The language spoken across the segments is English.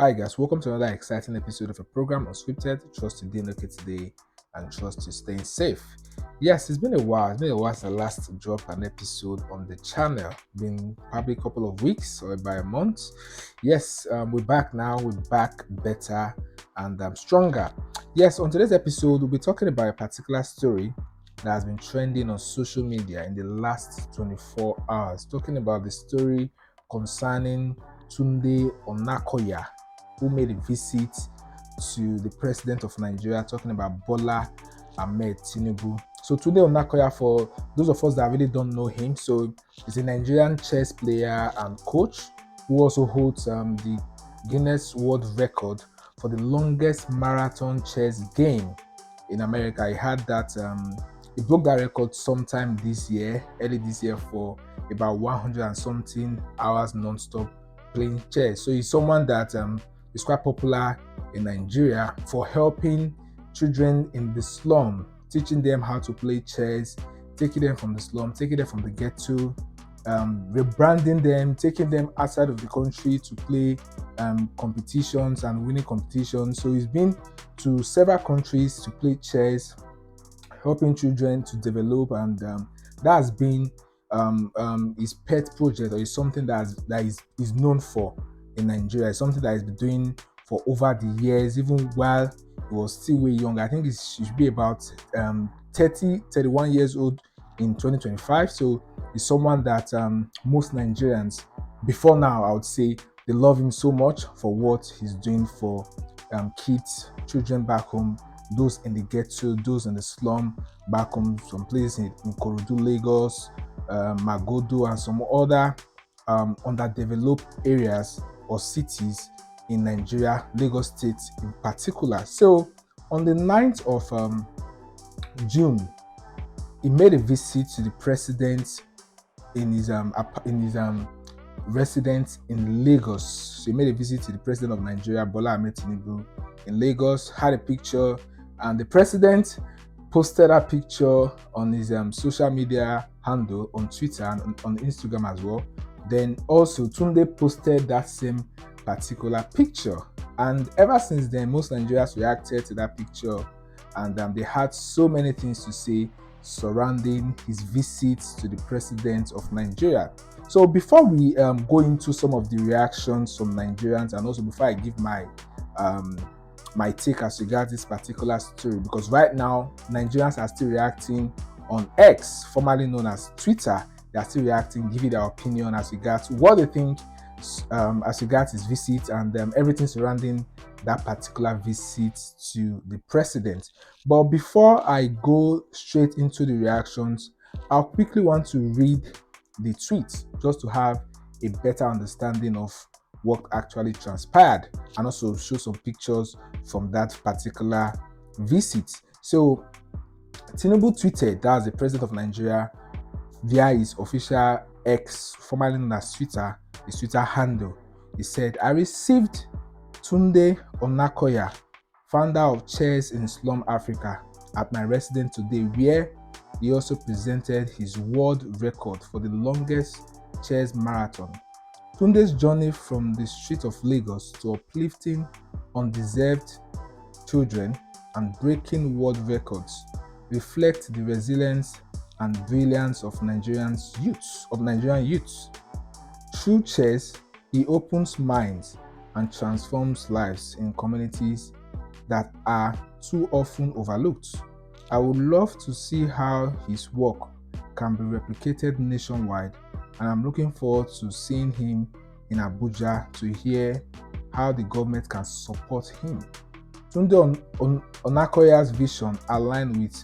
Hi guys, welcome to another exciting episode of a program Unscripted. Trust you're doing okay today and trust you're staying safe. Yes, it's been a while. It's been a while since I last dropped an episode on the channel. Been probably a couple of weeks or about a month. Yes, we're back now. We're back better and stronger. Yes, on today's episode, we'll be talking about a particular story that has been trending on social media in the last 24 hours. Talking about the story concerning Tunde Onakoya, who made a visit to the president of Nigeria, talking about Bola Ahmed Tinubu. So Tunde Onakoya, for those of us that really don't know him, so he's a Nigerian chess player and coach who also holds the Guinness World Record for the longest marathon chess game in America. He had that. He broke that record sometime this year, early this year, for about 100 and something hours non-stop playing chess. So he's someone that is quite popular in Nigeria for helping children in the slum, teaching them how to play chess, taking them from the slum, taking them from the ghetto, rebranding them, taking them outside of the country to play competitions and winning competitions. So he's been to several countries to play chess, helping children to develop, and that has been his pet project, or is something that is known for in Nigeria. It's something that he's been doing for over the years, even while he was still way young. I think he should be about 31 years old in 2025. So he's someone that most Nigerians, before now, I would say, they love him so much for what he's doing for kids, children back home, those in the ghetto, those in the slum back home, some places in Korodu, Lagos, Magodo, and some other underdeveloped areas or cities in Nigeria, Lagos State in particular. So on the 9th of June, he made a visit to the president in his residence in Lagos. So he made a visit to the president of Nigeria, Bola Ahmed Tinubu, in Lagos, had a picture, and the president posted that picture on his social media handle on Twitter and on Instagram as well. Then also Tunde posted that same particular picture, and ever since then, most Nigerians reacted to that picture, and they had so many things to say surrounding his visits to the president of Nigeria. So before we go into some of the reactions from Nigerians, and also before I give my take as regards this particular story, because right now Nigerians are still reacting on X, formerly known as Twitter. They are still reacting, giving their opinion as regards what they think as regards his visit and everything surrounding that particular visit to the president. But before I go straight into the reactions, I'll quickly want to read the tweet just to have a better understanding of what actually transpired, and also show some pictures from that particular visit. So Tinubu tweeted, that's the president of Nigeria, via his official X, formerly known as Twitter, his Twitter handle. He said, "I received Tunde Onakoya, founder of Chess in Slum Africa, at my residence today, where he also presented his world record for the longest chess marathon. Tunde's journey from the streets of Lagos to uplifting undeserved children and breaking world records reflect the resilience and brilliance of Nigerian youths. Through chess, he opens minds and transforms lives in communities that are too often overlooked. I would love to see how his work can be replicated nationwide, and I'm looking forward to seeing him in Abuja to hear how the government can support him." Tunde Onakoya's vision aligned with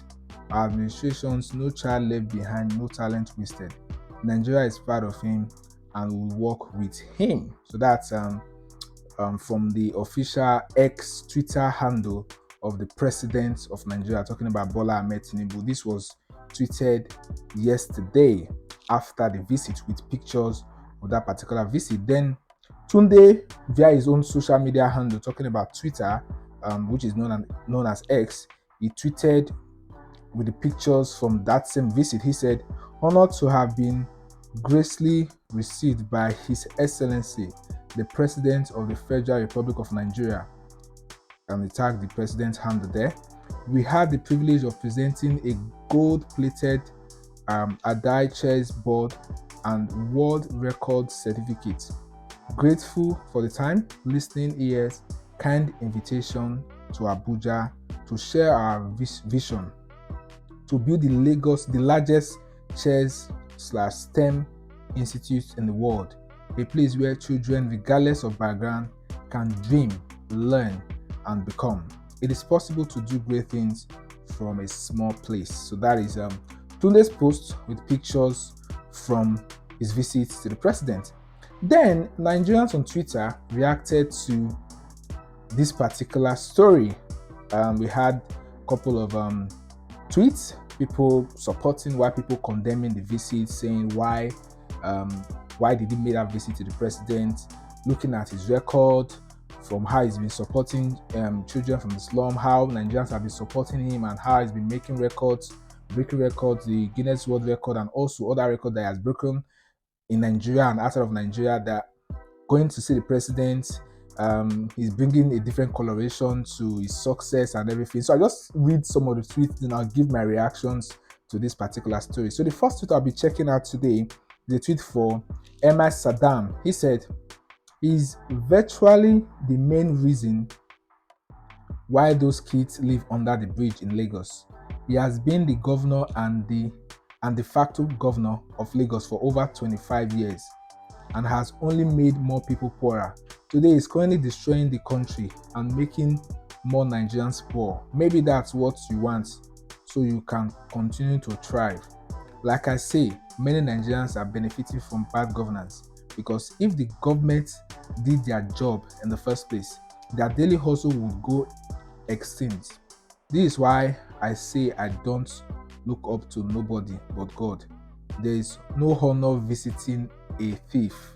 our administration's "No Child Left Behind, No Talent Wasted." Nigeria is proud of him and will work with him. So that's from the official X Twitter handle of the president of Nigeria, talking about Bola Ahmed Tinubu. This was tweeted yesterday after the visit, with pictures of that particular visit. Then Tunde, via his own social media handle, talking about Twitter, which is known as X, he tweeted with the pictures from that same visit. He said, "Honored to have been graciously received by His Excellency the President of the Federal Republic of Nigeria, and we tag the president's hand there. We had the privilege of presenting a gold-plated Adai chess board and world record certificate. Grateful for the time, listening ears, kind invitation to Abuja to share our vision to build the largest chess/STEM institute in the world, a place where children, regardless of background, can dream, learn, and become. It is possible to do great things from a small place. So that is Tunde's post with pictures from his visit to the president. Then Nigerians on Twitter reacted to this particular story. We had a couple of tweets, people supporting, why people condemning the visit, saying why did he make that visit to the president, looking at his record, from how he's been supporting children from the slum, how Nigerians have been supporting him, and how he's been making records, breaking records, the Guinness World Record, and also other records that he has broken in Nigeria and outside of Nigeria, that going to see the president, he's bringing a different coloration to his success and everything. So I just read some of the tweets and I'll give my reactions to this particular story. So the first tweet I'll be checking out today is a tweet for Emma Saddam. He said, "He's virtually the main reason why those kids live under the bridge in Lagos. He has been the governor and the de facto governor of Lagos for over 25 years and has only made more people poorer. Today he's currently destroying the country and making more Nigerians poor. Maybe that's what you want so you can continue to thrive. Like I say, many Nigerians are benefiting from bad governance, because if the government did their job in the first place, their daily hustle would go extinct. This is why I say I don't look up to nobody but God. There is no honor visiting a thief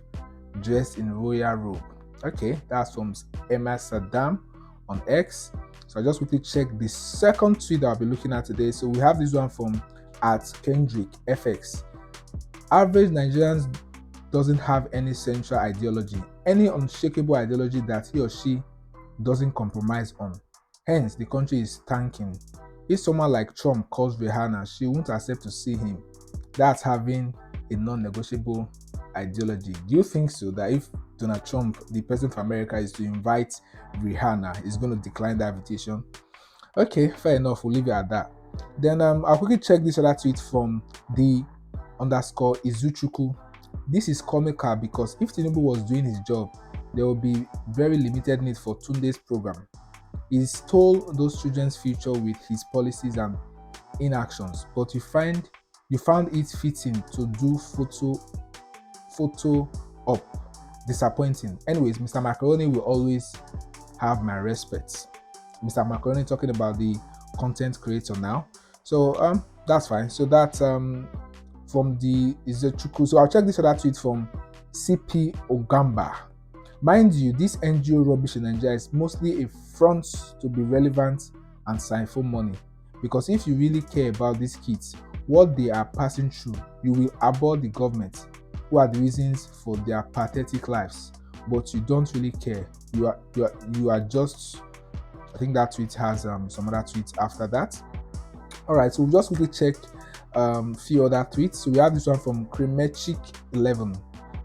dressed in royal robe." Okay, that's from Emma Saddam on X. So I just quickly check the second tweet that I'll be looking at today. So we have this one from @Kendrick FX. "Average Nigerians doesn't have any central ideology, any unshakable ideology that he or she doesn't compromise on. Hence, the country is tanking. If someone like Trump calls Rihanna, she won't accept to see him. That's having a non-negotiable ideology." Do you think so, that if Donald Trump, the president of America, is to invite Rihanna, he's going to decline that invitation? Okay, fair enough. We'll leave it at that. Then I'll quickly check this other tweet from the _Izuchukwu. "This is comical because if Tinubu was doing his job, there will be very limited need for Tunde's program. He stole those children's future with his policies and inactions, but you found it fitting to do photo op. Disappointing. Anyways, Mr. Macaroni will always have my respect." Mr. Macaroni talking about the content creator now. So that's fine. So that's from the Izuchukwu. So I'll check this other tweet from CP Ogamba. "Mind you, this NGO rubbish in Nigeria is mostly a front to be relevant and siphon money. Because if you really care about these kids, what they are passing through, you will abhor the government, who are the reasons for their pathetic lives. But you don't really care. You are just..." I think that tweet has some other tweets after that. Alright, so we'll just quickly check few other tweets. So we have this one from Kremechik11.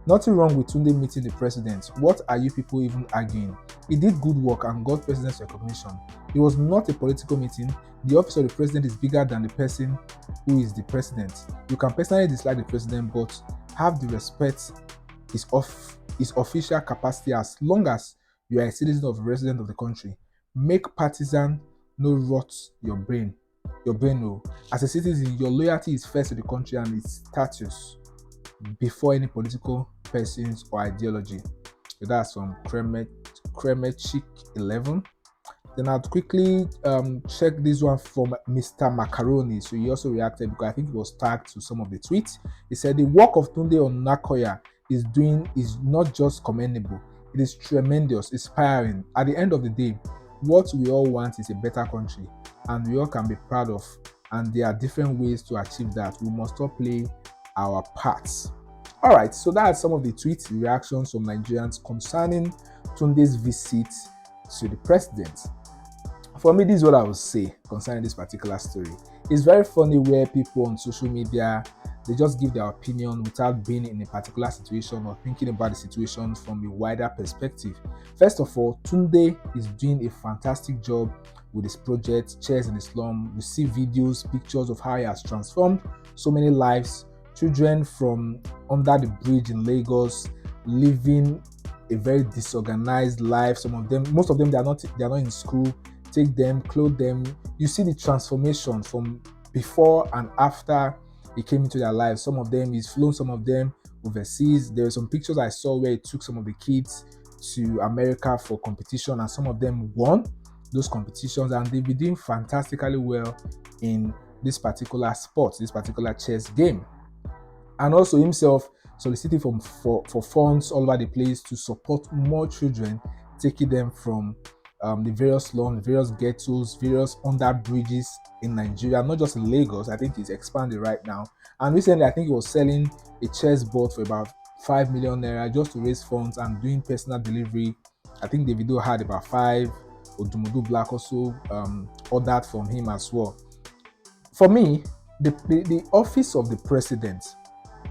"Nothing wrong with Tunde meeting the president. What are you people even arguing? He did good work and got president's recognition. It was not a political meeting. The office of the president is bigger than the person who is the president. You can personally dislike the president, but have the respect his official capacity as long as you are a citizen of a resident of the country. Make partisan no rot your brain. No. As a citizen, your loyalty is first to the country and its status before any political persons or ideology." So that's from Kremechik11. Then I'll quickly check this one from Mr. Macaroni. So he also reacted because I think he was tagged to some of the tweets. He said, "The work of Tunde Onakoya is not just commendable, it is tremendous, inspiring. At the end of the day, what we all want is a better country, and we all can be proud of, and there are different ways to achieve that. We must all play our parts." All right, so that's some of the tweet reactions from Nigerians concerning Tunde's visit to the president. For me, this is what I would say concerning this particular story. It's very funny where people on social media, they just give their opinion without being in a particular situation or thinking about the situation from a wider perspective. First of all, Tunde is doing a fantastic job with his project Chairs in the Slum. We see videos, pictures of how he has transformed so many lives. Children from under the bridge in Lagos living a very disorganized life. Some of them, most of them, they are not in school. Take them, clothe them. You see the transformation from before and after he came into their lives. Some of them, he's flown some of them overseas. There were some pictures I saw where he took some of the kids to America for competition, and some of them won those competitions, and they've been doing fantastically well in this particular sport, this particular chess game. And also himself soliciting for funds all over the place to support more children, taking them from the various slums, various ghettos, various under bridges in Nigeria, not just in Lagos. I think he's expanding right now. And recently, I think he was selling a chess board for about 5 million naira just to raise funds and doing personal delivery. I think the video had about 5. Odumudu Black also ordered from him as well. For me, the office of the president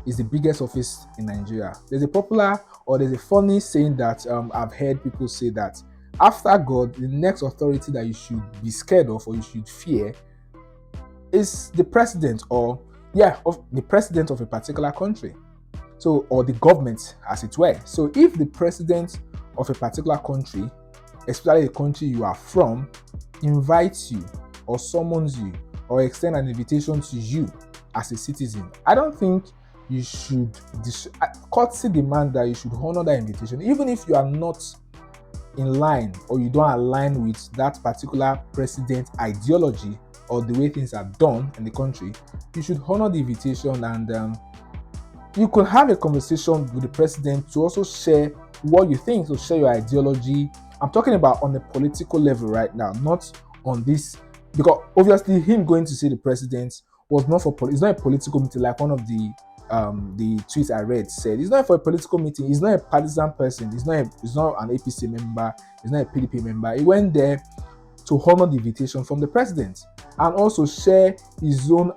is the biggest office in Nigeria. There's a funny saying that I've heard people say that after God, the next authority that you should be scared of or you should fear is the president, of the president of a particular country. So, or the government, as it were. So, if the president of a particular country, especially the country you are from, invites you or summons you or extend an invitation to you as a citizen, I don't think you should courtesy demand that you should honor that invitation, even if you are not in line or you don't align with that particular president ideology or the way things are done in the country. You should honor the invitation, and you could have a conversation with the president to also share what you think, to share your ideology. I'm talking about on a political level right now, not on this, because obviously him going to see the president was not for it's not a political meeting like one of the tweets I read said. It's not for a political meeting. He's not a partisan person. He's not an APC member. He's not a PDP member. He went there to honor the invitation from the president and also share his own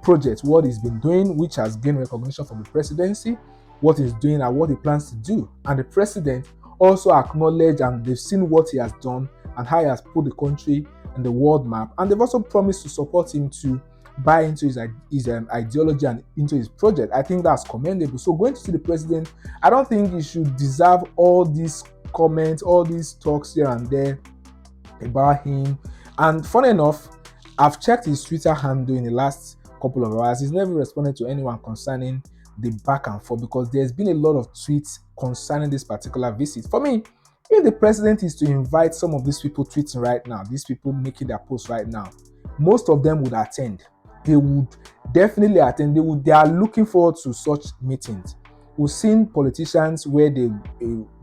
project, what he's been doing, which has gained recognition from the presidency, what he's doing and what he plans to do. And the president also acknowledged, and they've seen what he has done and how he has put the country in the world map. And they've also promised to support him to buy into his ideology and into his project. I think that's commendable. So going to see the president, I don't think he should deserve all these comments, all these talks here and there about him. And funny enough, I've checked his Twitter handle in the last couple of hours. He's never responded to anyone concerning the back and forth, because there's been a lot of tweets concerning this particular visit. For me, if the president is to invite some of these people tweeting right now, these people making their posts right now, most of them would attend. They would definitely attend. They are looking forward to such meetings. We've seen politicians where they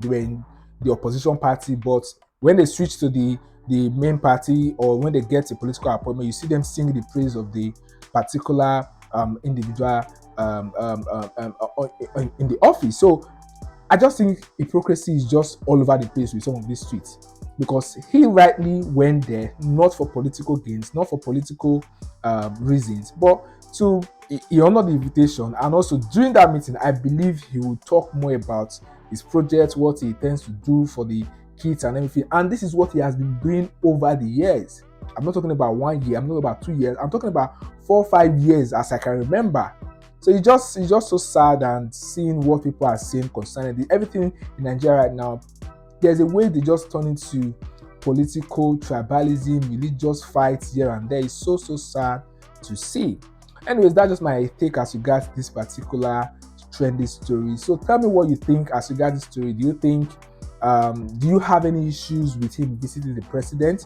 were in the opposition party, but when they switch to the main party, or when they get a political appointment, you see them sing the praise of the particular individual in the office. So I just think hypocrisy is just all over the place with some of these tweets, because he rightly went there not for political gains, not for political reasons, but he honored the invitation. And also during that meeting, I believe he will talk more about his project, what he intends to do for the kids and everything. And this is what he has been doing over the years. I'm not talking about 1 year, I'm not about 2 years, I'm talking about 4 or 5 years as I can remember. So it's just so sad, and seeing what people are saying concerning everything in Nigeria right now. There's a way they just turn into political tribalism, religious fights here and there. It's so sad to see. Anyways, that's just my take as regards this particular trendy story. So tell me what you think as regards this story. Do you have any issues with him visiting the president?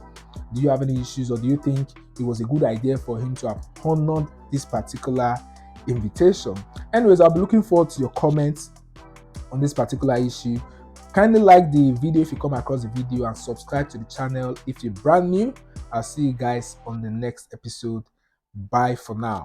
Do you have any issues, or do you think it was a good idea for him to have honored this particular invitation? Anyways, I'll be looking forward to your comments on this particular issue. Kindly like the video if you come across the video, and subscribe to the channel if you're brand new. I'll see you guys on the next episode. Bye for now.